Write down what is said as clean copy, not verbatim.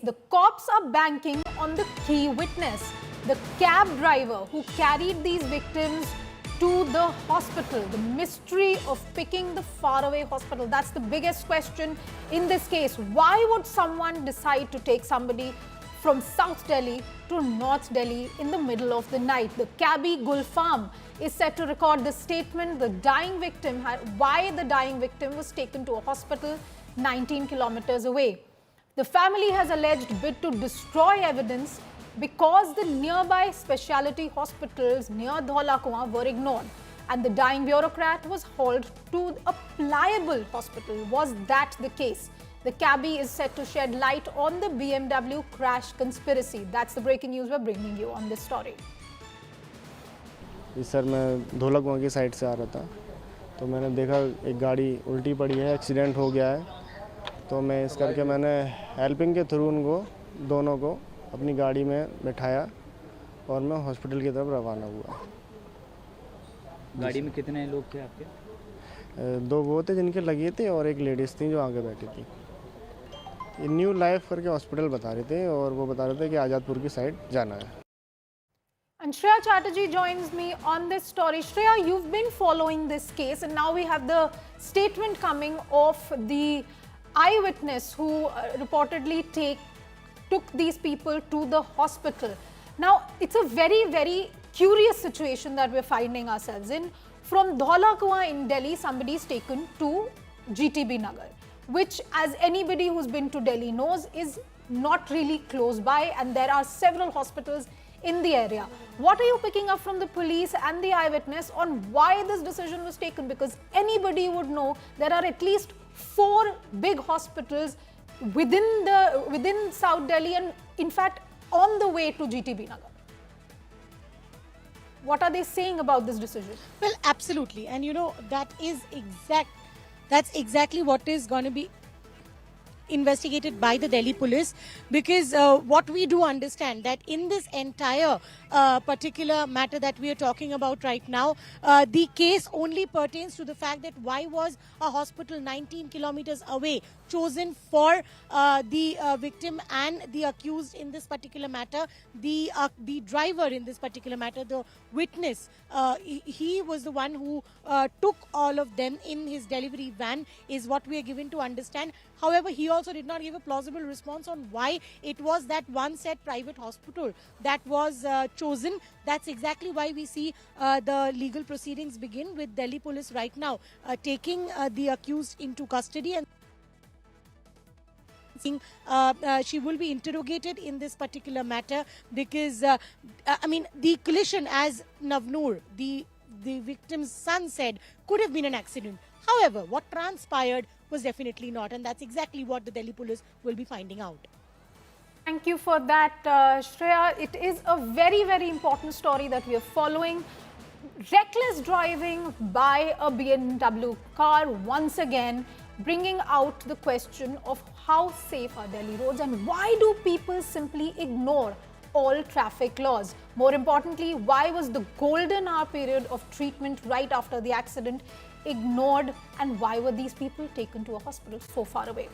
the cops are banking on the key witness, the cab driver who carried these victims to the hospital. The mystery of picking the faraway hospital. That's the biggest question in this case. Why would someone decide to take somebody from South Delhi to North Delhi in the middle of the night? The cabbie Gulfam is set to record the statement. The dying victim, why the dying victim was taken to a hospital 19 kilometers away. The family has alleged bid to destroy evidence because the nearby specialty hospitals near Dhaula Kuan were ignored and the dying bureaucrat was hauled to a pliable hospital. Was that the case? The cabbie is set to shed light on the BMW crash conspiracy. That's the breaking news we're bringing you on this story. जी sir, मैं धौला कुआं की side से आ रहा था तो मैंने देखा एक गाड़ी उल्टी पड़ी है, एक्सीडेंट हो गया है। तो मैं इस करके मैंने हेल्पिंग के थ्रू उनको दोनों को अपनी गाड़ी में बिठाया और मैं हॉस्पिटल की तरफ रवाना हुआ। गाड़ी में कितने लोग थे आपके? दो वो थे जिनके लगे थे और एक लेडीज़ थी जो आगे बैठी थी। ये न्यू लाइफ करके हॉस्पिटल बता रहे थे और वो बता रहे थे कि आज़ादपुर की साइड जाना है। And Shreya Chatterjee joins me on this story. Shreya, you've been following this case and now we have the statement coming of the eyewitness who reportedly took these people to the hospital. Now, it's a very, very curious situation that we're finding ourselves in. From Dhaula Kuan in Delhi, somebody is taken to GTB Nagar, which, as anybody who's been to Delhi knows, is not really close by, and there are several hospitals in the area. What are you picking up from the police and the eyewitness on why this decision was taken? Because anybody would know there are at least 4 big hospitals within South Delhi and in fact on the way to GTB Nagar. What are they saying about this decision? Well, absolutely, and that's exactly what is going to be investigated by the Delhi police, because what we do understand that in this entire particular matter that we are talking about right now, the case only pertains to the fact that why was a hospital 19 kilometers away chosen for the victim and the accused in this particular matter. The driver in this particular matter, the witness, he was the one who took all of them in his delivery van, is what we are given to understand. However, he also did not give a plausible response on why it was that one said private hospital that was chosen. That's exactly why we see the legal proceedings begin with Delhi police right now taking the accused into custody, and she will be interrogated in this particular matter, because the collision, as Navnoor, the victim's son, said, could have been an accident. However, what transpired was definitely not, and that's exactly what the Delhi police will be finding out. Thank you for that, Shreya. It is a very, very important story that we are following. Reckless driving by a BMW car once again bringing out the question of how safe are Delhi roads and why do people simply ignore all traffic laws. More importantly, why was the golden hour period of treatment right after the accident ignored, and why were these people taken to a hospital so far away?